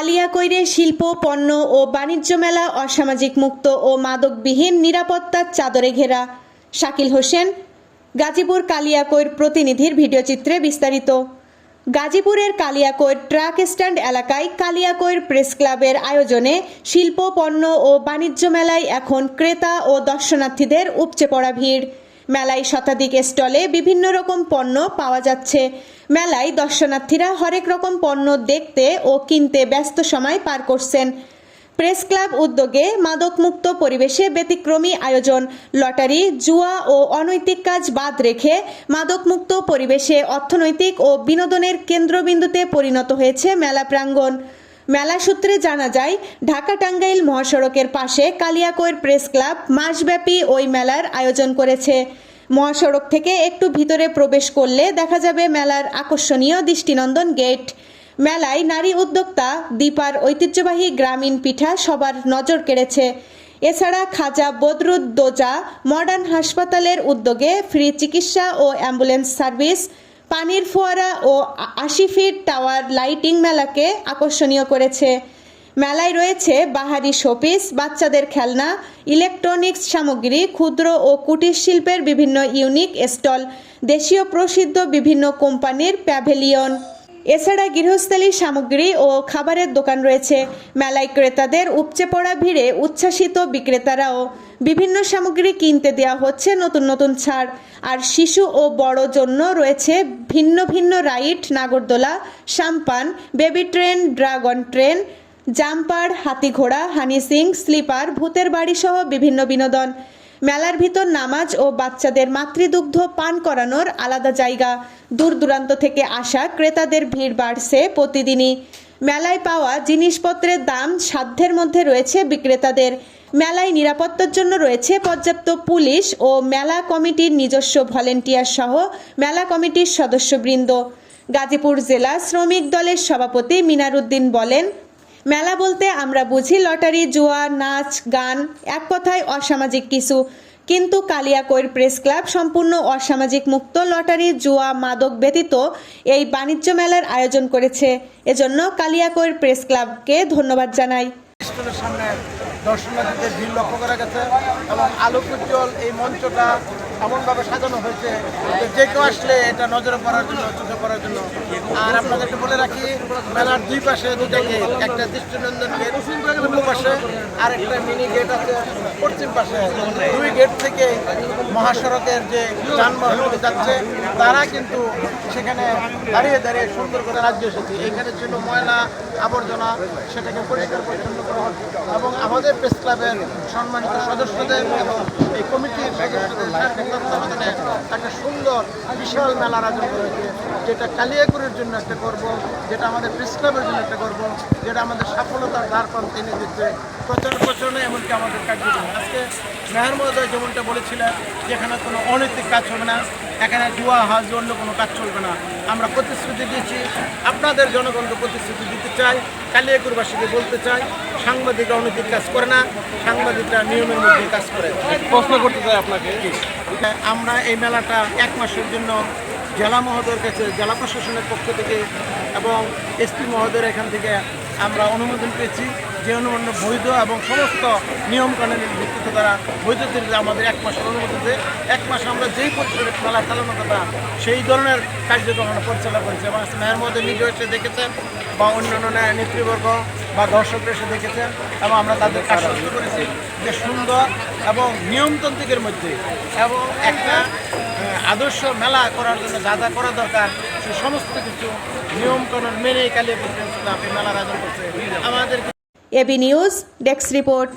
কালিয়াকৈরে শিল্প পণ্য ও বাণিজ্য মেলা অসামাজিক মুক্ত ও মাদকবিহীন নিরাপত্তার চাদরে ঘেরা। শাকিল হোসেন, গাজীপুর কালিয়াকৈর প্রতিনিধির ভিডিওচিত্রে বিস্তারিত। গাজীপুরের কালিয়াকৈর ট্রাক স্ট্যান্ড এলাকায় কালিয়াকৈর প্রেস ক্লাবের আয়োজনে শিল্প পণ্য ও বাণিজ্য মেলায় এখন ক্রেতা ও দর্শনার্থীদের উপচে পড়া ভিড়। মেলায় শতাধিক স্টলে বিভিন্ন রকম পণ্য পাওয়া যাচ্ছে। মেলায় দর্শনার্থীরা হরেক রকম পণ্য দেখতে ও কিনতে ব্যস্ত সময় পার করছেন। প্রেস ক্লাব উদ্যোগে মাদকমুক্ত পরিবেশে ব্যতিক্রমী আয়োজন, লটারি, জুয়া ও অনৈতিক কাজ বাদ রেখে মাদকমুক্ত পরিবেশে অর্থনৈতিক ও বিনোদনের কেন্দ্রবিন্দুতে পরিণত হয়েছে মেলা প্রাঙ্গণ। মেলা সূত্রে জানা যায়, ঢাকা-টাঙ্গাইল মহাসড়কের পাশে কালিয়াকৈর প্রেস ক্লাব মাসব্যাপী ওই মেলার আয়োজন করেছে। মহাসড়ক থেকে একটু ভিতরে প্রবেশ করলে দেখা যাবে মেলার আকর্ষণীয় দৃষ্টিনন্দন গেট। মেলায় নারী উদ্যোক্তা দীপার ঐতিহ্যবাহী গ্রামীণ পিঠা সবার নজর কেড়েছে। এছাড়া খাজা বদরুদ্দোজা মডার্ন হাসপাতালের উদ্যোগে ফ্রি চিকিৎসা ও অ্যাম্বুলেন্স সার্ভিস, পানির ফোয়ারা ও ৮০ ফিট টাওয়ার লাইটিং মেলাকে আকর্ষণীয় করেছে। মেলায় রয়েছে বাহারি শোপিস, বাচ্চাদের খেলনা, ইলেকট্রনিক্স সামগ্রী, ক্ষুদ্র ও কুটির শিল্পের বিভিন্ন ইউনিক স্টল, দেশীয় প্রসিদ্ধ বিভিন্ন কোম্পানির প্যাভিলিয়ন। এছাড়া গৃহস্থালী সামগ্রী ও খাবারের দোকান রয়েছে। মেলায় ক্রেতাদের উপচে পড়া ভিড়ে উচ্ছ্বাসিত বিক্রেতারাও। বিভিন্ন সামগ্রী কিনতে দেওয়া হচ্ছে নতুন নতুন ছাড়। আর শিশু ও বড় জন্য রয়েছে ভিন্ন ভিন্ন রাইড, নাগরদোলা, সাম্পান, baby train, dragon train, jumper, হাতি ঘোড়া, হানি সিং, স্লিপার, ভূতের বাড়ি সহ বিভিন্ন বিনোদন। মেলার ভিতর নামাজ ও বাচ্চাদের মাতৃদুগ্ধ পান করানোর আলাদা জায়গা। দূর দূরান্ত থেকে আসা ক্রেতাদের ভিড় বাড়ছে প্রতিদিনই। মেলায় পাওয়া জিনিসপত্রের দাম সাধ্যের মধ্যে রয়েছে বিক্রেতাদের। মেলায় নিরাপত্তার জন্য রয়েছে পর্যাপ্ত পুলিশ ও মেলা কমিটির নিজস্ব ভলেন্টিয়ার সহ মেলা কমিটির সদস্যবৃন্দ। গাজীপুর জেলা শ্রমিক দলের সভাপতি মিনার উদ্দিন বলেন, মেলা বলতে আমরা বুঝি লটারি, জুয়া, নাচ, গান, এক কথায় অসামাজিক কিছু। কিন্তু কালিয়াকৈর প্রেস ক্লাব সম্পূর্ণ অসামাজিক মুক্ত, লটারি, জুয়া, মাদক ব্যতীত এই বাণিজ্য মেলার আয়োজন করেছে। এজন্য কালিয়াকৈর প্রেস ক্লাবকে ধন্যবাদ জানাই। সামনে দর্শনার্থীদের ভিড় লক্ষ্য করা গেছে এবং আলোকোজ্জ্বল এই মঞ্চটা এমনভাবে সাজানো হয়েছে যে কেউ আসলে এটা নজরে পড়ার জন্য, চোখে পড়ার জন্য। আর আপনাদেরকে বলে রাখি, মেলার দুই পাশে দুটা গেট, একটা দৃষ্টিনন্দন গেট পূর্ব পাশে আর একটা মিনি গেট আছে পশ্চিম পাশে। দুই গেট থেকে মহাসড়কের যে যানবাহন যাচ্ছে তারা কিন্তু সেখানে দাঁড়িয়ে দাঁড়িয়ে সুন্দর করে রাজ্য এসেছে। এখানে ছিল ময়লা আবর্জনা, সেটাকে পরিষ্কার পরিচ্ছন্ন করা হয় এবং আমাদের প্রেস ক্লাবের সম্মানিত সদস্যদের এবং এই কমিটির সদস্যদের তত্ত্বাবধানে একটা সুন্দর বিশাল মেলার আয়োজন করেছে, যেটা কালিয়াকৈরের জন্য একটা গর্ব, যেটা আমাদের প্রেস ক্লাবের জন্য একটা গর্ব, যেটা আমাদের সফলতার দ্বার প্রান্তে এনে দিচ্ছে প্রচার প্রচারণে এমনকি আমাদের কার্যক্রম। আজকে মেয়র মহোদয় যেমনটা বলেছিলেন যে এখানে কোনো অনৈতিক কাজ হবে না, এখানে জুয়া, হাজি, অন্য কোনো কাজ চলবে না। আমরা প্রতিশ্রুতি দিয়েছি, আপনাদের জনগণকে প্রতিশ্রুতি দিতে চাই, কালিয়াকৈরবাসীকে বলতে চাই, সাংবাদিকরা অনৈতিক কাজ করে না, সাংবাদিকরা নিয়মের মধ্যে কাজ করে। প্রশ্ন করতে চাই আপনাকে, আমরা এই মেলাটা 1 মাসের জন্য জেলা মহোদয়ের কাছে, জেলা প্রশাসনের পক্ষ থেকে এবং এসপি মহোদয়ের এখান থেকে আমরা অনুমোদন পেয়েছি, যে অনুমোদন বৈধ এবং সমস্ত নিয়মকানুনের ভিত্তিতে তারা বৈধ থেকে আমাদের 1 মাসের অনুমোদন দেয়। 1 মাসে আমরা যেই পরিসরে মেলা চালানো কথা সেই ধরনের কার্যক্রম আমরা পরিচালনা করেছি এবং মেয়র মহোদয় নিজে এসে দেখেছেন বা অন্যান্য নেতৃবর্গ বা দর্শকরা এসে দেখেছেন এবং আমরা তাদের আশ্বস্ত করেছি যে সুন্দর এবং নিয়মতান্ত্রিকের মধ্যে এবং একটা আদর্শ মেলা করার জন্য যা যা করা দরকার সে সমস্ত কিছু নিয়মকানুন মেনে কালিয়াকৈর মেলার আয়োজন করছে আমাদের। AB news desk report.